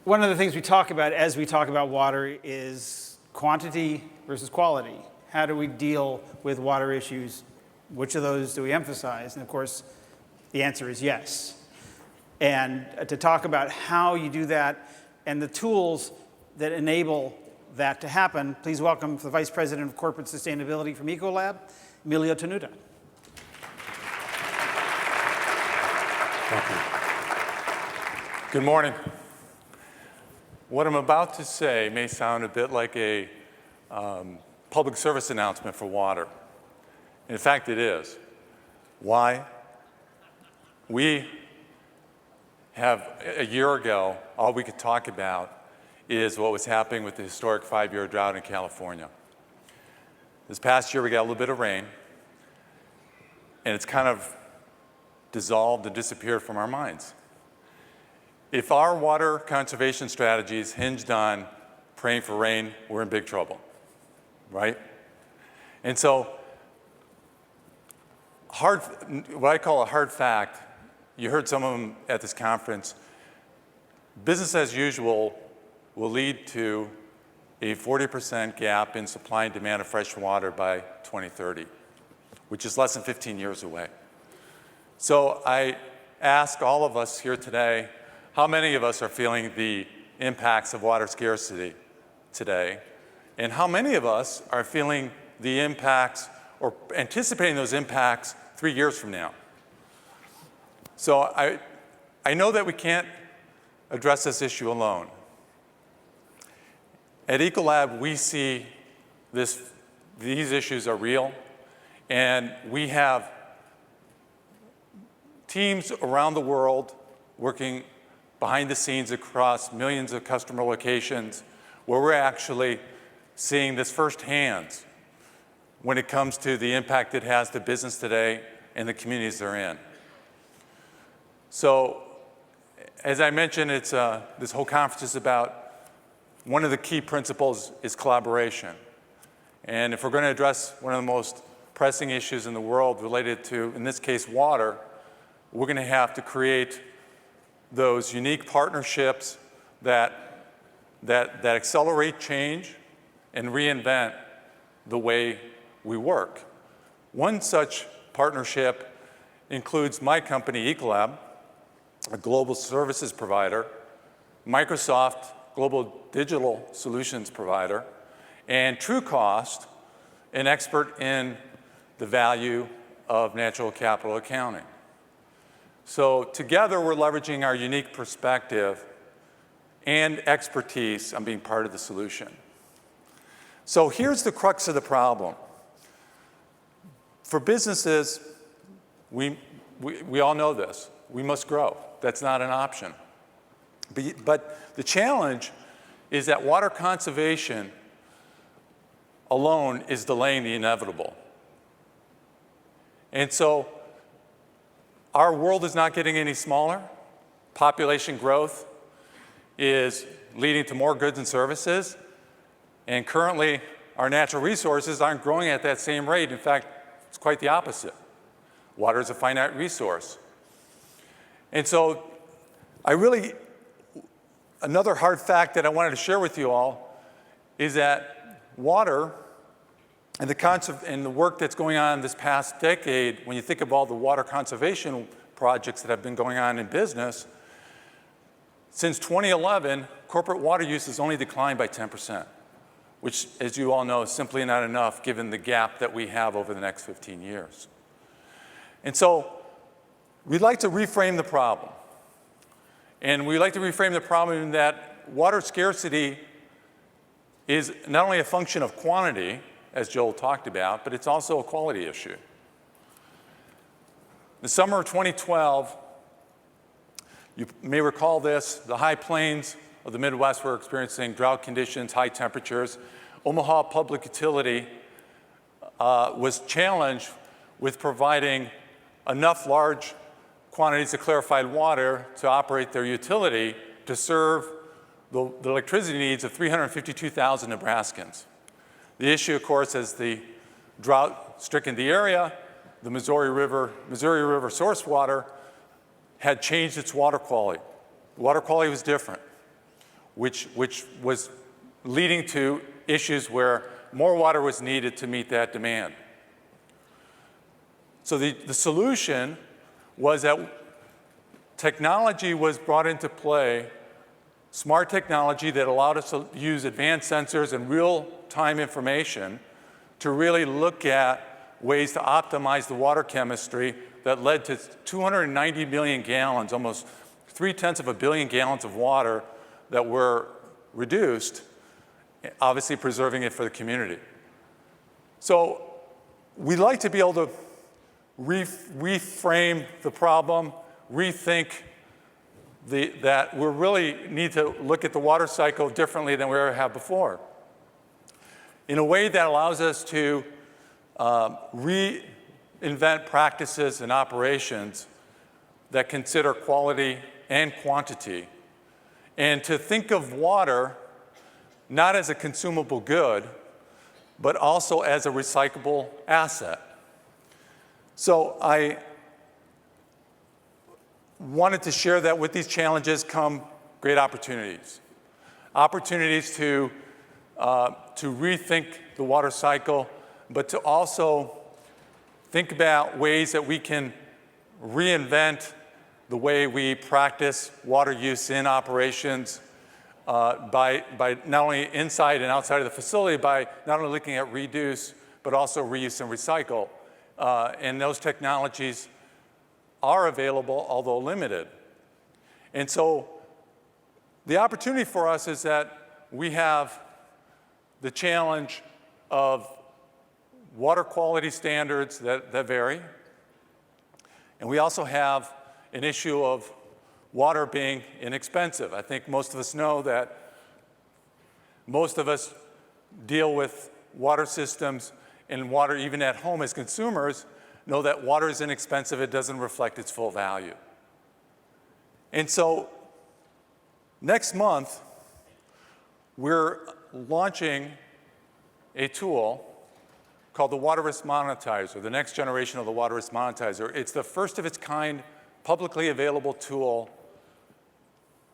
One of the things we talk about as we talk about water is quantity versus quality. How do we deal with water issues? Which of those do we emphasize? And of course, the answer is yes. And to talk about how you do that and the tools that enable that to happen, please welcome the Vice President of Corporate Sustainability from Ecolab, Emilio Tenuta. Thank you. Good morning. What I'm about to say may sound a bit like a public service announcement for water. In fact, it is. Why? We have, a year ago, all we could talk about is what was happening with the historic 5-year drought in California. This past year, we got a little bit of rain, and it's kind of dissolved and disappeared from our minds. If our water conservation strategies hinged on praying for rain, we're in big trouble, right? And so, what I call a hard fact, you heard some of them at this conference, business as usual will lead to a 40% gap in supply and demand of fresh water by 2030, which is less than 15 years away. So I ask all of us here today, how many of us are feeling the impacts of water scarcity today? And how many of us are feeling the impacts or anticipating those impacts 3 years from now? So I know that we can't address this issue alone. At Ecolab, we see these issues are real, and we have teams around the world working behind the scenes across millions of customer locations where we're actually seeing this firsthand when it comes to the impact it has to business today and the communities they're in. So, as I mentioned, this whole conference is about one of the key principles is collaboration. And if we're going to address one of the most pressing issues in the world related to, in this case, water, we're going to have to create those unique partnerships that accelerate change and reinvent the way we work. One such partnership includes my company, Ecolab, a global services provider, Microsoft, global digital solutions provider, and TrueCost, an expert in the value of natural capital accounting. So together, we're leveraging our unique perspective and expertise on being part of the solution. So here's the crux of the problem. For businesses, we all know this. We must grow. That's not an option. But the challenge is that water conservation alone is delaying the inevitable. And so our world is not getting any smaller. Population growth is leading to more goods and services. And currently, our natural resources aren't growing at that same rate. In fact, it's quite the opposite. Water is a finite resource. And so another hard fact that I wanted to share with you all is that water and the work that's going on this past decade, when you think of all the water conservation projects that have been going on in business, since 2011, corporate water use has only declined by 10%, which, as you all know, is simply not enough given the gap that we have over the next 15 years. And so we'd like to reframe the problem. And we like to reframe the problem in that water scarcity is not only a function of quantity, as Joel talked about, but it's also a quality issue. The summer of 2012, you may recall this, the high plains of the Midwest were experiencing drought conditions, high temperatures. Omaha Public Utility was challenged with providing enough large quantities of clarified water to operate their utility to serve the electricity needs of 352,000 Nebraskans. The issue, of course, as the drought stricken the area, the Missouri River source water had changed its water quality. The water quality was different. which was leading to issues where more water was needed to meet that demand. So the solution was that technology was brought into play, smart technology that allowed us to use advanced sensors and real-time information to really look at ways to optimize the water chemistry that led to 290 million gallons, almost 0.3 billion gallons of water that were reduced, obviously preserving it for the community. So we like to be able to reframe the problem, rethink that we really need to look at the water cycle differently than we ever have before, in a way that allows us to reinvent practices and operations that consider quality and quantity, and to think of water not as a consumable good, but also as a recyclable asset. So I wanted to share that with these challenges come great opportunities. Opportunities to rethink the water cycle, but to also think about ways that we can reinvent the way we practice water use in operations by not only inside and outside of the facility, by not only looking at reduce, but also reuse and recycle. And those technologies are available, although limited. And so the opportunity for us is that we have the challenge of water quality standards that vary. And we also have an issue of water being inexpensive. I think most of us know that most of us deal with water systems and water even at home as consumers know that water is inexpensive, it doesn't reflect its full value. And so next month, we're launching a tool called the Water Risk Monetizer, the next generation of the Water Risk Monetizer. It's the first of its kind publicly available tool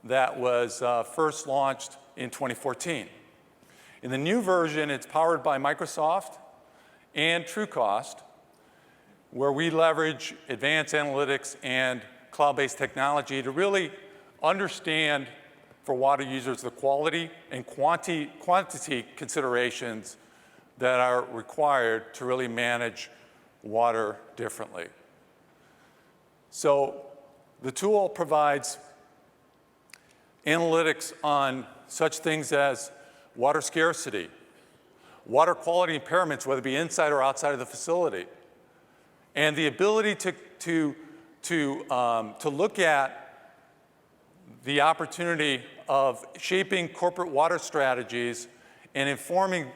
that was first launched in 2014. In the new version, it's powered by Microsoft and TrueCost, where we leverage advanced analytics and cloud-based technology to really understand for water users the quality and quantity considerations that are required to really manage water differently. So the tool provides analytics on such things as water scarcity, water quality impairments, whether it be inside or outside of the facility, and the ability to look at the opportunity of shaping corporate water strategies and informing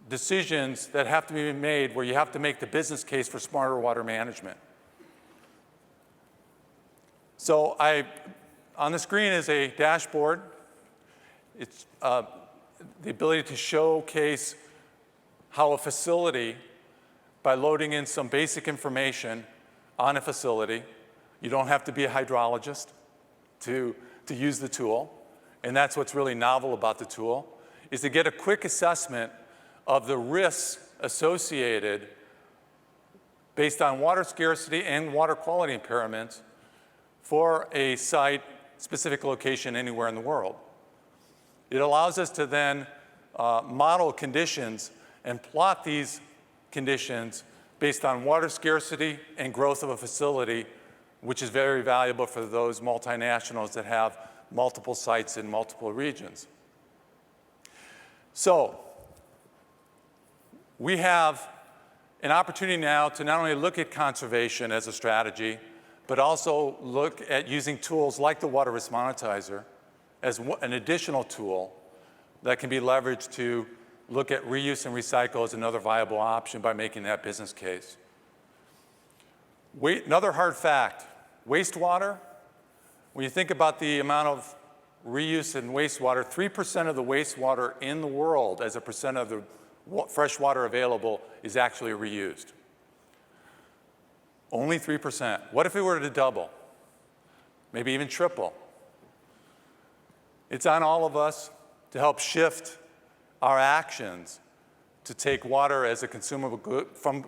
decisions that have to be made where you have to make the business case for smarter water management. So on the screen is a dashboard. It's the ability to showcase how a facility, by loading in some basic information on a facility, you don't have to be a hydrologist to use the tool, and that's what's really novel about the tool, is to get a quick assessment of the risks associated based on water scarcity and water quality impairments for a site-specific location anywhere in the world. It allows us to then model conditions and plot these conditions based on water scarcity and growth of a facility, which is very valuable for those multinationals that have multiple sites in multiple regions. So we have an opportunity now to not only look at conservation as a strategy, but also look at using tools like the Water Risk Monetizer as an additional tool that can be leveraged to look at reuse and recycle as another viable option by making that business case. Another hard fact, wastewater, when you think about the amount of reuse and wastewater, 3% of the wastewater in the world as a percent of the fresh water available is actually reused. Only 3%. What if we were to double? Maybe even triple? It's on all of us to help shift our actions to take water as a consumable good, from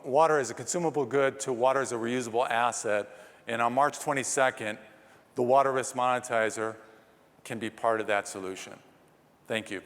water as a consumable good to water as a reusable asset. And on March 22nd, the Water Risk Monetizer can be part of that solution. Thank you.